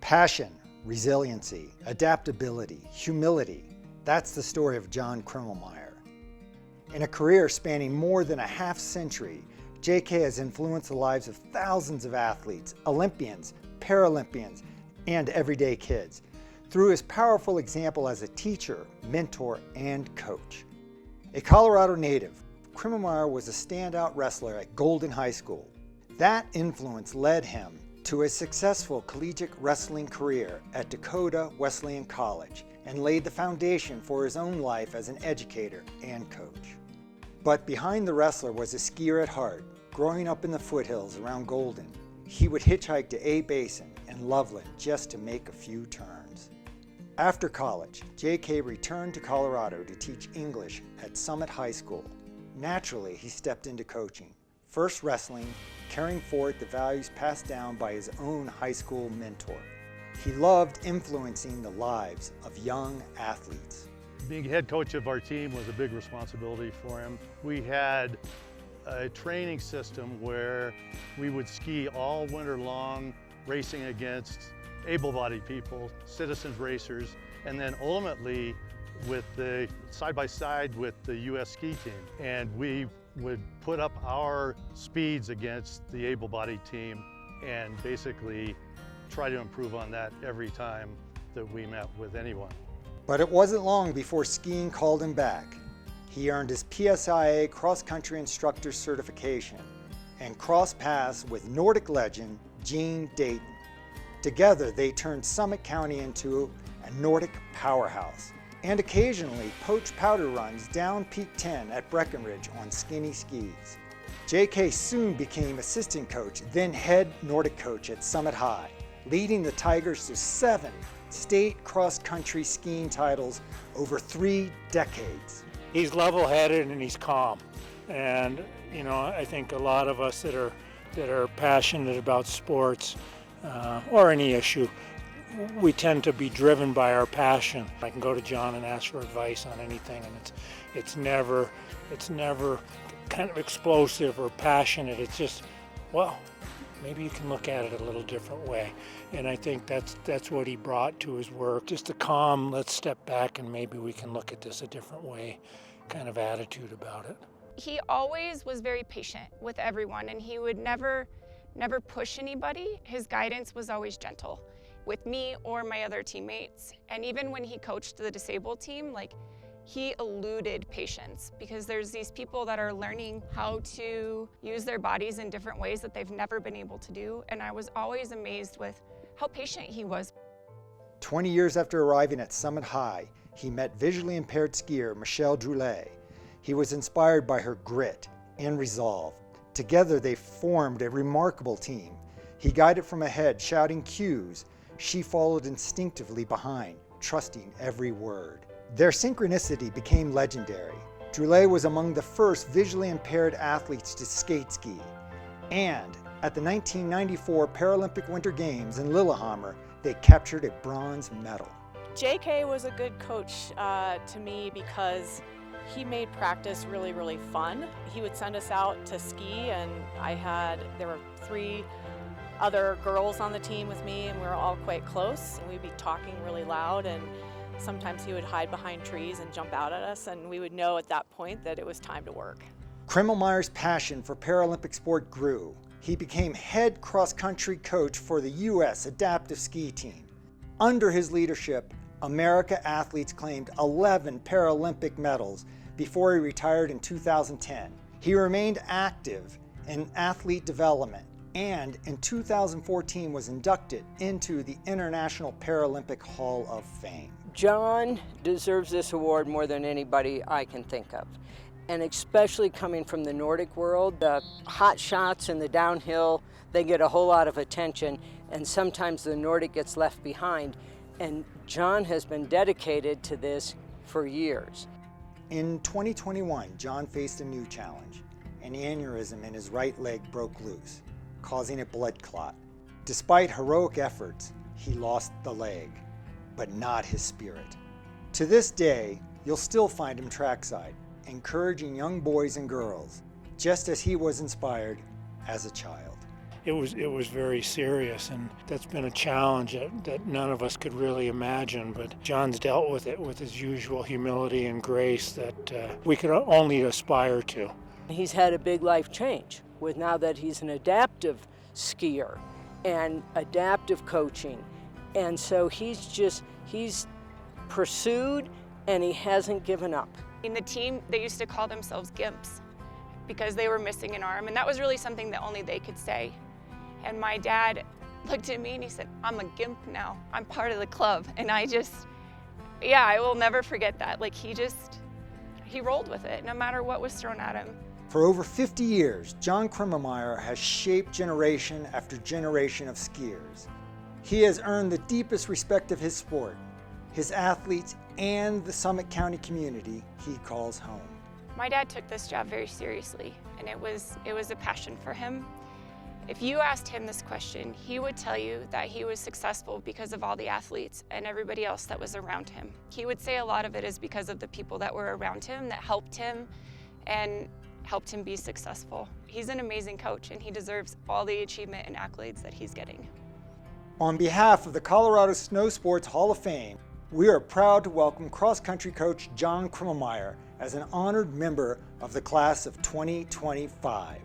Passion, resiliency, adaptability, humility. That's the story of John Kreamelmeyer. In a career spanning more than a half century, JK has influenced the lives of thousands of athletes, Olympians, Paralympians, and everyday kids through his powerful example as a teacher, mentor, and coach. A Colorado native, Kreamelmeyer was a standout wrestler at Golden High School. That influence led him to a successful collegiate wrestling career at Dakota Wesleyan College and laid the foundation for his own life as an educator and coach. But behind the wrestler was a skier at heart. Growing up in the foothills around Golden, he would hitchhike to A Basin and Loveland just to make a few turns. After college, JK returned to Colorado to teach English at Summit High School. Naturally, he stepped into coaching, first wrestling, carrying forth the values passed down by his own high school mentor. He loved influencing the lives of young athletes. Being head coach of our team was a big responsibility for him. We had a training system where we would ski all winter long, racing against able-bodied people, citizens racers, and then ultimately with the side-by-side with the U.S. ski team. And we would put up our speeds against the able-bodied team and basically try to improve on that every time that we met with anyone. But it wasn't long before skiing called him back. He earned his PSIA cross-country instructor certification and crossed paths with Nordic legend Gene Dayton. Together, they turned Summit County into a Nordic powerhouse and occasionally poached powder runs down Peak 10 at Breckenridge on skinny skis. JK soon became assistant coach, then head Nordic coach at Summit High, leading the Tigers to 7 state cross-country skiing titles over 3 decades. He's level-headed and he's calm. And I think a lot of us that are passionate about sports or any issue, we tend to be driven by our passion. I can go to John and ask for advice on anything, and it's never kind of explosive or passionate. It's just, well, maybe you can look at it a little different way. And I think that's what he brought to his work. Just a calm, let's step back and maybe we can look at this a different way kind of attitude about it. He always was very patient with everyone, and he would never push anybody. His guidance was always gentle with me or my other teammates. And even when he coached the disabled team, he eluded patience, because there's these people that are learning how to use their bodies in different ways that they've never been able to do. And I was always amazed with how patient he was. 20 years after arriving at Summit High, he met visually impaired skier Michele Drolet. He was inspired by her grit and resolve. Together they formed a remarkable team. He guided from ahead, shouting cues. She followed instinctively behind, trusting every word. Their synchronicity became legendary. Drolet was among the first visually impaired athletes to skate ski. And at the 1994 Paralympic Winter Games in Lillehammer, they captured a bronze medal. JK was a good coach to me because he made practice really, really fun. He would send us out to ski, and there were 3 other girls on the team with me, and we were all quite close. And we'd be talking really loud, and sometimes he would hide behind trees and jump out at us, and we would know at that point that it was time to work. Kreamelmeyer's passion for Paralympic sport grew. He became head cross-country coach for the U.S. adaptive ski team. Under his leadership, America athletes claimed 11 Paralympic medals before he retired in 2010. He remained active in athlete development, and in 2014 was inducted into the International Paralympic Hall of Fame. John deserves this award more than anybody I can think of. And especially coming from the Nordic world, the hot shots and the downhill, they get a whole lot of attention, and sometimes the Nordic gets left behind. And John has been dedicated to this for years. In 2021, John faced a new challenge. An aneurysm in his right leg broke loose, causing a blood clot. Despite heroic efforts, he lost the leg, but not his spirit. To this day, you'll still find him trackside, encouraging young boys and girls, just as he was inspired as a child. it was very serious, and that's been a challenge that none of us could really imagine. But John's dealt with it with his usual humility and grace that we could only aspire to. He's had a big life change with now that he's an adaptive skier and adaptive coaching. And so he's pursued and he hasn't given up. In the team, they used to call themselves gimps because they were missing an arm, and that was really something that only they could say. And my dad looked at me and he said, "I'm a gimp now. I'm part of the club." And I will never forget that. Like he rolled with it no matter what was thrown at him. For over 50 years, John Kreamelmeyer has shaped generation after generation of skiers. He has earned the deepest respect of his sport, his athletes, and the Summit County community he calls home. My dad took this job very seriously, and it was a passion for him. If you asked him this question, he would tell you that he was successful because of all the athletes and everybody else that was around him. He would say a lot of it is because of the people that were around him that helped him and helped him be successful. He's an amazing coach, and he deserves all the achievement and accolades that he's getting. On behalf of the Colorado Snowsports Hall of Fame, we are proud to welcome cross-country coach John Kreamelmeyer as an honored member of the class of 2025.